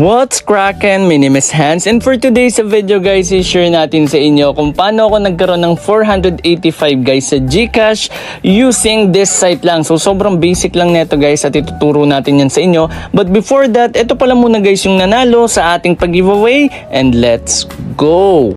What's crackin'? My name is Hans, and for today's video guys, i-share natin sa inyo kung paano ako nagkaroon ng 485 guys sa GCash using this site lang. So sobrang basic lang neto guys at ituturo natin yan sa inyo. But before that, ito pala muna guys yung nanalo sa ating pag-giveaway, and let's go!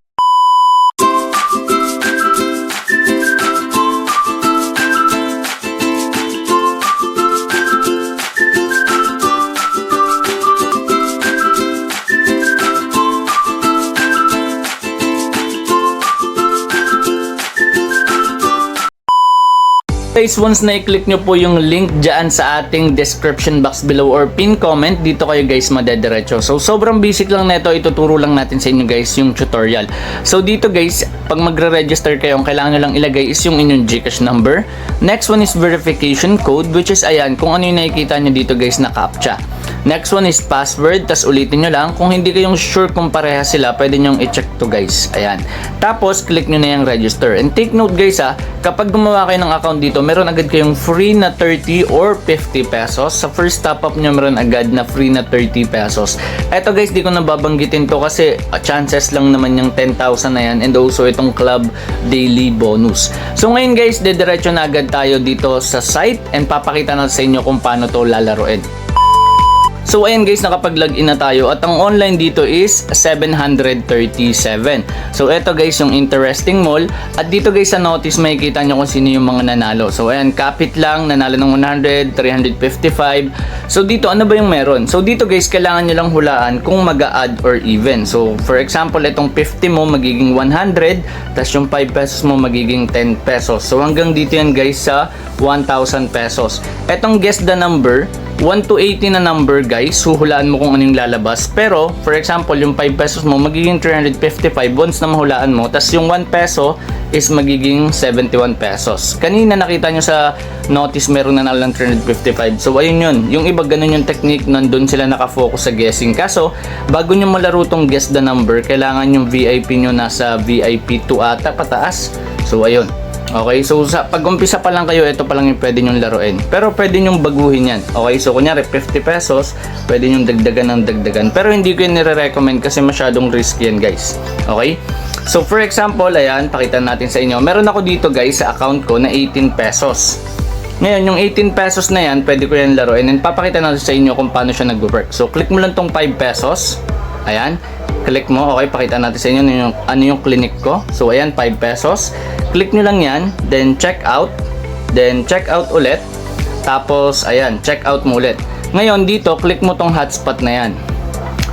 Guys, once na i-click nyo po yung link dyan sa ating description box below or pin comment, dito kayo guys madediretso. So sobrang basic lang neto, ituturo lang natin sa inyo guys yung tutorial. So dito guys, pag magre-register kayo, ang kailangan nyo lang ilagay is yung inyong GCash number. Next one is verification code, which is ayan, kung ano yung nakikita nyo dito guys na CAPTCHA. Next one is password, tas ulitin nyo lang. Kung hindi kayong sure kung pareha sila, pwede nyo i-check to guys. Ayan. Tapos, click nyo na yung register. And take note guys kapag gumawa kayo ng account dito, meron agad kayong free na 30 or 50 pesos. Sa first top up nyo, meron agad na free na 30 pesos. Eto guys, di ko nababanggitin to kasi chances lang naman yung 10,000 na yan. And also itong club daily bonus. So ngayon guys, dediretso na agad tayo dito sa site and papakita na sa inyo kung paano to lalaroin. So ayan guys, nakapag-login na tayo at ang online dito is 737. So eto guys yung interesting mall at dito guys sa notice makikita nyo kung sino yung mga nanalo. So ayan, kapit lang, nanalo ng 100, 355. So dito ano ba yung meron? So dito guys, kailangan nyo lang hulaan kung mag-a-add or even. So for example, itong 50 mo magiging 100, tas yung 5 pesos mo magiging 10 pesos. So hanggang dito yan guys sa 1,000 pesos. Etong guess the number, 1 to 80 na number guys, huhulaan mo kung ano yung lalabas. Pero, for example, yung 5 pesos mo magiging 355 once na mahulaan mo. Tapos yung 1 peso is magiging 71 pesos. Kanina nakita nyo sa notice meron na lang 355. So ayun yun. Yung iba ganun yung technique, nandun sila nakafocus sa guessing. Kaso, bago nyo malaro tong guess the number, kailangan yung VIP nyo nasa VIP 2 ata pataas. So ayun. Okay, so sa pag-umpisa pa lang kayo, ito pa lang yung pwede nyong laruin. Pero pwede nyong baguhin yan. Okay, so kunyari 50 pesos, pwede nyong dagdagan ng dagdagan. Pero hindi ko yung nire-recommend kasi masyadong risky yan guys. Okay? So for example, ayan, pakita natin sa inyo. Meron ako dito guys sa account ko na 18 pesos. Ngayon, yung 18 pesos na yan, pwede ko yan laruin. And papakita natin sa inyo kung paano siya nag-work. So click mo lang tong 5 pesos. Ayan, click mo. Okay, pakita natin sa inyo ano yung clinic ko. So ayan, 5 pesos. Click nyo lang yan, then check out. Then check out ulit. Tapos ayan, check out mo ulit. Ngayon dito, click mo tong hotspot na yan.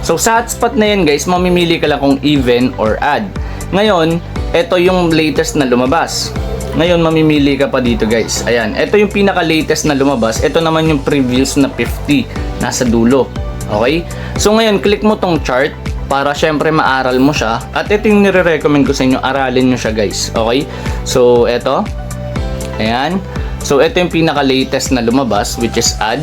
So sa hotspot na yan guys, mamimili ka lang kung even or add. Ngayon, ito yung latest na lumabas. Ngayon, mamimili ka pa dito guys. Ayan, ito yung pinaka-latest na lumabas. Ito naman yung previous na 50 nasa dulo. Okay? So ngayon, click mo tong chart para syempre maaral mo siya. At ito yung nire-recommend ko sa inyo, aralin nyo siya guys. Okay? So ito. Ayan. So ito yung pinaka-latest na lumabas, which is add.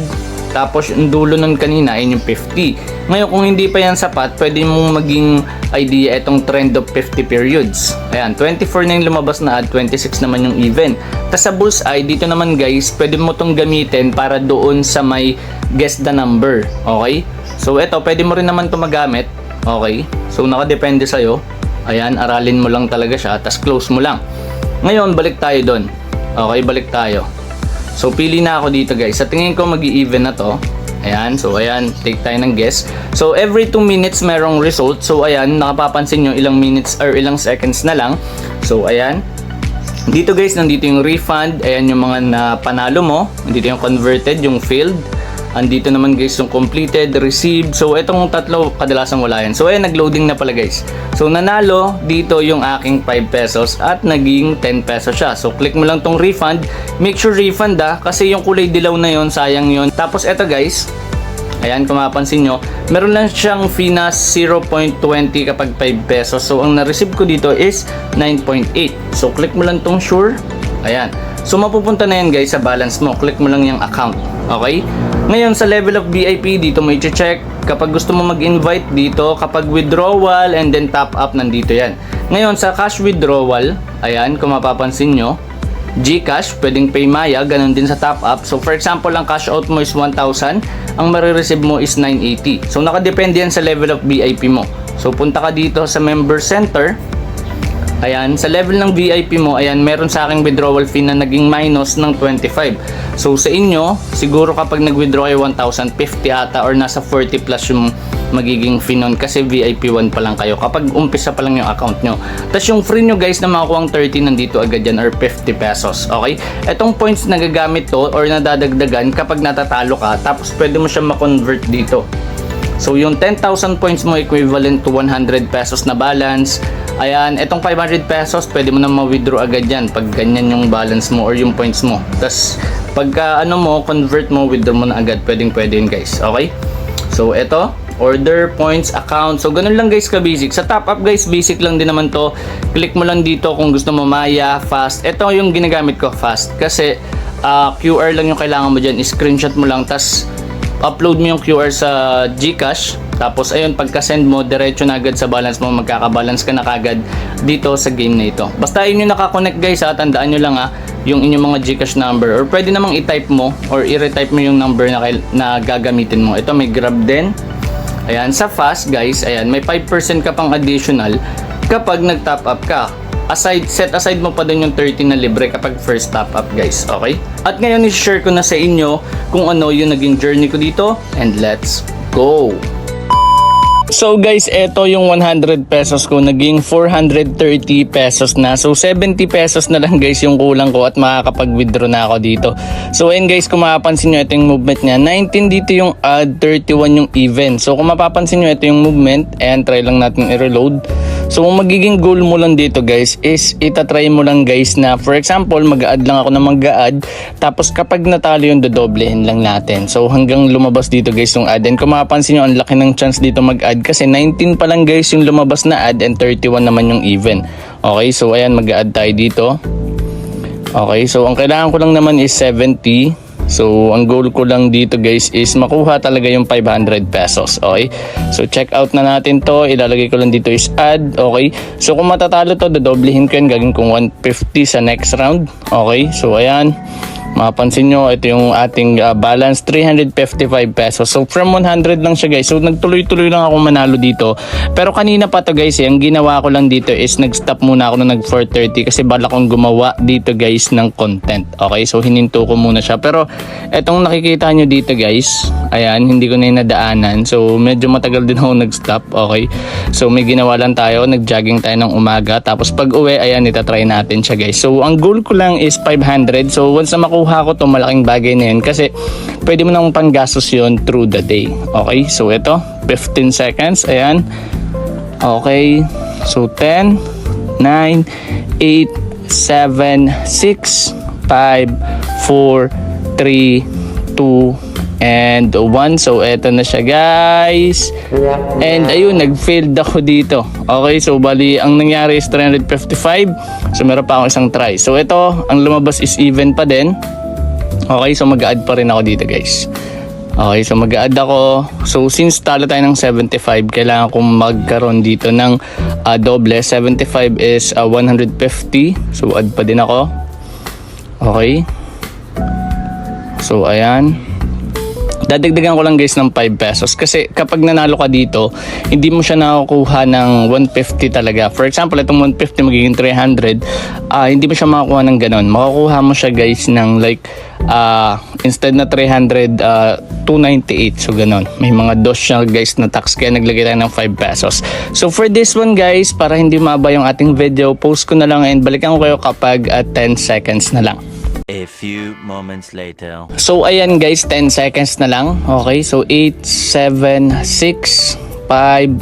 Tapos yung dulo nun kanina ay yung 50. Ngayon kung hindi pa yan sapat, pwede mong maging idea itong trend of 50 periods. Ayan, 24 na yung lumabas na add, 26 naman yung even. Tapos sa bullseye, dito naman guys, pwede mo tong gamitin para doon sa may guess the number. Okay? So ito, pwede mo rin naman ito magamit. Okay? So nakadepende sa'yo. Ayan, aralin mo lang talaga siya. Tapos close mo lang. Ngayon, balik tayo doon. Okay, balik tayo. So pili na ako dito guys. Sa tingin ko mag-i-even na to. Ayan, so ayan, take tayo ng guess. So every 2 minutes merong result. So ayan, nakapapansin nyo ilang minutes or ilang seconds na lang. So ayan. Dito guys, nandito yung refund. Ayan yung mga napanalo mo. Nandito yung converted, yung failed. Andito naman guys yung completed, received. So itong tatlo kadalasan wala yan. So ayan, nag-loading na pala guys. So nanalo dito yung aking 5 pesos at naging 10 pesos siya. So click mo lang tong refund. Make sure refund kasi yung kulay dilaw na yon, sayang yon. Tapos eto guys, ayan kung mapapansin nyo, meron lang siyang fee na 0.20 kapag 5 pesos. So ang na-receive ko dito is 9.8. So click mo lang tong sure. Ayan. So mapupunta na yan guys sa balance mo. Click mo lang yung account. Okay? Ngayon sa level of VIP, dito mo i-check. Kapag gusto mo mag-invite dito, kapag withdrawal and then top up, nandito yan. Ngayon sa cash withdrawal, ayan, kung mapapansin nyo, GCash, pwedeng PayMaya, ganun din sa top up. So for example, ang cash out mo is 1,000, ang marireceive mo is 980. So nakadepende yan sa level of VIP mo. So punta ka dito sa member center. Ayan, sa level ng VIP mo, ayan, meron sa aking withdrawal fee na naging minus ng 25. So sa inyo, siguro kapag nag-withdraw kayo 1,050 ata or nasa 40 plus yung magiging fee nun kasi VIP 1 pa lang kayo kapag umpisa pa lang yung account nyo. Tapos yung free nyo guys na makakuha ang 30 nandito agad yan or 50 pesos. Okay? Etong points na gagamit to or nadadagdagan kapag natatalo ka, tapos pwede mo siya ma-convert dito. So yung 10,000 points mo equivalent to 100 pesos na balance. Ayan, etong 500 pesos pwede mo na ma-withdraw agad yan pag ganyan yung balance mo or yung points mo. Tapos pagka ano mo, convert mo, withdraw mo na agad. Pwede yun guys. Okay? So eto, order, points, account. So ganun lang guys ka-basic. Sa top up guys, basic lang din naman to. Click mo lang dito kung gusto mo Maya, fast. Ito yung ginagamit ko, fast. Kasi QR lang yung kailangan mo dyan. Screenshot mo lang, tas upload mo yung QR sa GCash. Tapos ayun, pagka-send mo, diretso na agad sa balance mo, magkaka-balance ka na kagad dito sa game na ito. Basta yun yung nakakonect guys ha, tandaan nyo lang ha, yung inyong mga GCash number, or pwede namang i-type mo or i-retype mo yung number na gagamitin mo. Ito may Grab din. Ayan, sa fast guys, ayan, may 5% ka pang additional kapag nag-top up ka. Set aside mo pa din yung 30 na libre kapag first top up guys, okay? At ngayon i-share ko na sa inyo kung ano yung naging journey ko dito, and let's go! So guys, eto yung 100 pesos ko naging 430 pesos na. So 70 pesos na lang guys yung kulang ko at makakapag-withdraw na ako dito. So ayun guys, kung mapapansin nyo, ito yung movement niya. 19 dito yung odd, 31 yung even. So kung mapapansin nyo, ito yung movement. And try lang natin i-reload. So ang magiging goal mo lang dito guys is itatry mo lang guys na for example mag-add lang ako na mag-add, tapos kapag natalo yung dodoblehin lang natin. So hanggang lumabas dito guys yung add, and kung mapapansin nyo ang laki ng chance dito mag-add kasi 19 pa lang guys yung lumabas na add and 31 naman yung even. Okay, so ayan, mag-add tayo dito. Okay, so ang kailangan ko lang naman is 70. So, ang goal ko lang dito guys is makuha talaga yung 500 pesos. Okay? So, check out na natin to. Ilalagay ko lang dito is add. Okay? So, kung matatalo to, dodoblehin ko yan. Gagawin kong 150 sa next round. Okay? So, ayan. Mapansin nyo, ito yung ating balance, 355 pesos. So, from 100 lang siya guys. So, nagtuloy-tuloy lang ako manalo dito. Pero kanina pa to guys, ang ginawa ko lang dito is nag-stop muna ako na nag-430 kasi bala kong gumawa dito guys ng content. Okay, so hininto ko muna siya. Pero, etong nakikita nyo dito guys, ayan, hindi ko na yung nadaanan. So, medyo matagal din ako nag-stop. Okay, so may ginawa lang tayo, nag-jogging tayo ng umaga. Tapos pag uwi, ayan, itatry natin siya guys. So, ang goal ko lang is 500. So, once na makuha ko to, malaking bagay na yun kasi pwede mo nang panggastos yun through the day. Okay, so ito 15 seconds, ayan. Okay, so 10 9 8 7 6 5 4 3 2 and 1. So eto na siya guys, and ayun, nag-failed ako dito. Okay, so bali ang nangyari is 355. So meron pa akong isang try. So ito, ang lumabas is even pa din. Okay, so mag-add pa rin ako dito guys. Okay, so mag-add ako. So since talo tayo ng 75, kailangan kong magkaroon dito ng doble. 75 is 150. So add pa din ako. Okay. So ayan. Dadagdagan ko lang guys ng 5 pesos kasi kapag nanalo ka dito, hindi mo siya nakukuha ng 150 talaga. For example, itong 150 magiging 300, hindi mo siya makakuha ng ganon. Makukuha mo siya guys ng like instead na 300, 298. So ganon. May mga dos siya guys na tax kaya naglagay tayo ng 5 pesos. So for this one guys, para hindi maaba yung ating video, post ko na lang and balikan ko kayo kapag 10 seconds na lang. A few moments later. So ayan guys, 10 seconds na lang. Okay, so 8, 7, 6, 5,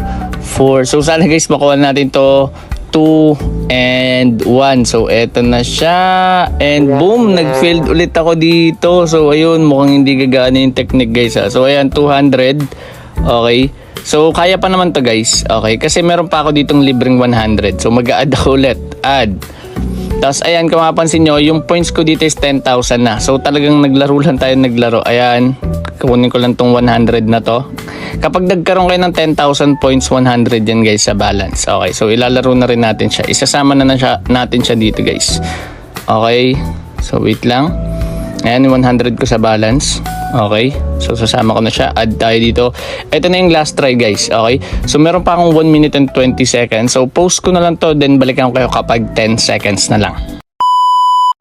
4. So sana guys makuha natin to 2 and 1. So eto na siya. And boom, nag-failed ulit ako dito. So ayun, mukhang hindi gagana yung technique guys ha. So ayan, 200. Okay. So kaya pa naman to guys. Okay, kasi meron pa ako ditong libreng 100. So mag-add ako ulit. Add. Tapos ayan, kung mapapansin nyo, yung points ko dito is 10,000 na. So talagang naglaro lang tayo naglaro. Ayan, kunin ko lang tong 100 na to. Kapag nagkaroon kayo ng 10,000 points, 100 yan guys sa balance. Okay, so ilalaro na rin natin siya. Isasama na siya, natin siya dito guys. Okay, So wait lang. Ayan, 100 ko sa balance. Okay. So sasama ko na siya. Add tayo dito. Ito na yung last try guys. Okay. So meron pa akong 1 minute and 20 seconds. So post ko na lang to. Then balikan ko kayo kapag 10 seconds na lang.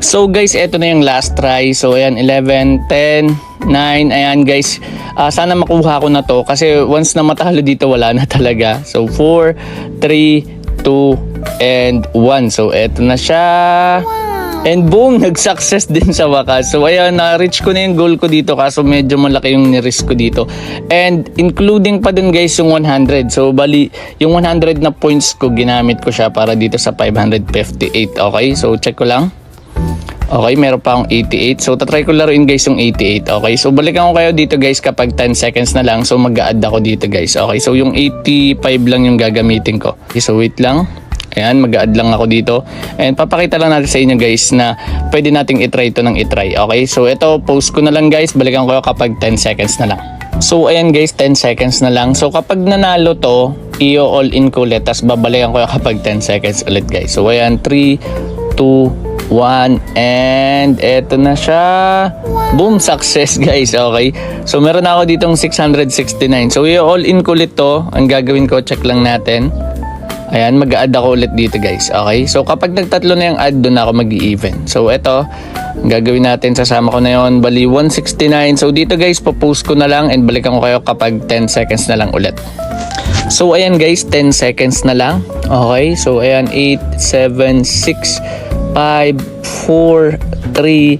So guys, ito na yung last try. So ayan, 11, 10, 9. Ayan guys. Sana makuha ko na to. Kasi once na matalo dito, wala na talaga. So 4, 3, 2, and 1. So eto na siya. And boom, nag-success din sa wakas. So ayan, na-reach ko na yung goal ko dito kaso medyo malaki yung ni-risk ko dito. And including pa dun guys yung 100. So bali, yung 100 na points ko, ginamit ko siya para dito sa 558. Okay, so check ko lang. Okay, meron pa akong 88. So tatry ko laruin guys yung 88. Okay, so balikan ko kayo dito guys kapag 10 seconds na lang. So mag-a-add ako dito guys. Okay, so yung 85 lang yung gagamitin ko. Okay, so wait lang. Ayan, mag-a-add lang ako dito. And papakita lang natin sa inyo guys na pwede nating itry ito ng itry. Okay, so ito, post ko na lang guys. Balikan ko kapag 10 seconds na lang. So ayan guys, 10 seconds na lang. So kapag nanalo to, i-all in ko ulit. Tapos babalikan ko kapag 10 seconds ulit guys. So ayan, 3, 2, 1, and eto na siya. Boom, success guys. Okay, so meron ako ditong 669. So i-all in ko ulit to. Ang gagawin ko, check lang natin. Ayan, mag-a-add ako ulit dito guys. Okay, so kapag nagtatlo na yung add, doon ako mag-i-even. So ito, ang gagawin natin, sasama ko na yon, bali 169. So dito guys, popost ko na lang and balikan ko kayo kapag 10 seconds na lang ulit. So ayan guys, 10 seconds na lang. Okay, so ayan, 8, 7, 6, 5, 4, 3,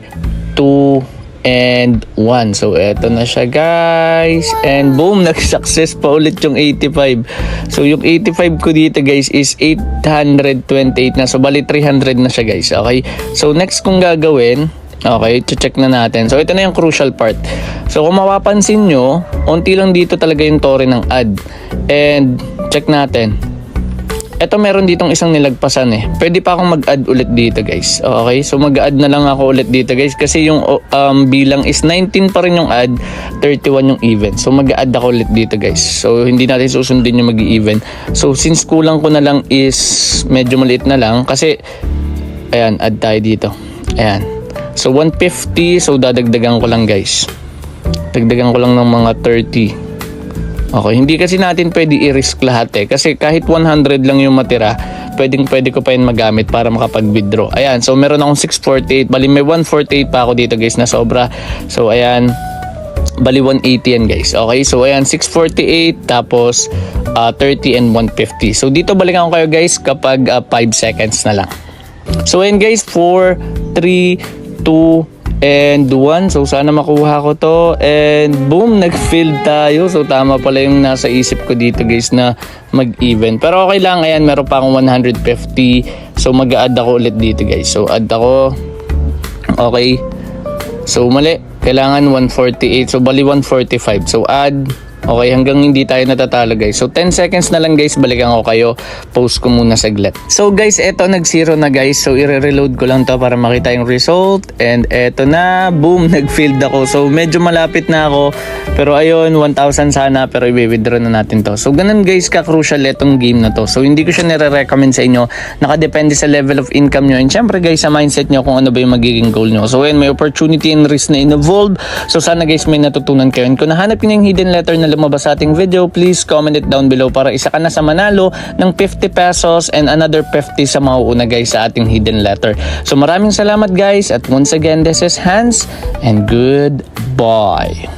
2, and 1. So eto na siya guys. And boom, nag-success pa ulit yung 85. So yung 85 ko dito guys is 828 na. So bali 300 na siya guys. Okay, so next kong gagawin, okay, check na natin. So ito na yung crucial part. So kung mapapansin nyo, unti lang dito talaga yung tore ng add. And check natin, eto meron ditong isang nilagpasan eh. Pwede pa akong mag-add ulit dito guys. Okay, so mag-add na lang ako ulit dito guys. Kasi yung bilang is 19 pa rin yung add, 31 yung even. So mag-add ako ulit dito guys. So hindi natin susundin yung mag-even. So since kulang ko na lang is medyo maliit na lang. Kasi ayan, add tayo dito. Ayan. So 150. So dadagdagan ko lang guys. Dagdagan ko lang ng mga 30. Okay, hindi kasi natin pwede i-risk lahat eh. Kasi kahit 100 lang yung matira, pwede ko pa yun magamit para makapag-withdraw. Ayan, so meron akong 648. Bali may 148 pa ako dito guys na sobra. So ayan, bali 180 yan guys. Okay, so ayan, 648 tapos 30 and 150. So dito balikan ko kayo guys kapag 5 seconds na lang. So ayan guys, 4, 3, 2, and 1. So sana makuha ko to. And boom, nag-field tayo. So tama pala yung nasa isip ko dito guys na mag-even. Pero okay lang. Ayan, meron pa akong 150. So mag-a-add ako ulit dito guys. So add ako. Okay. So mali. Kailangan 148. So bali 145. So add. Okay, hanggang hindi tayo natatalo guys. So 10 seconds na lang guys, balikan ko kayo. Post ko muna saglit. So guys, eto nag-0 na guys. So i-reload ko lang to para makita yung result. And eto na, boom, nag-field ako. So medyo malapit na ako. Pero ayun, 1,000 sana. Pero i-withdraw na natin to. So ganun guys, ka-crucial etong game na to. So hindi ko siya nire-recommend sa inyo. Nakadepende sa level of income nyo. And syempre guys, sa mindset nyo kung ano ba yung magiging goal nyo. So ayun, may opportunity and risk na involved. So sana guys, may natutunan kayo. And kung nahanap nyo yung hidden letter na lumabas sa ating video, please comment it down below para isa ka na sa manalo ng 50 pesos and another 50 sa mauuna guys sa ating hidden letter. So maraming salamat guys, at once again, this is Hans and goodbye.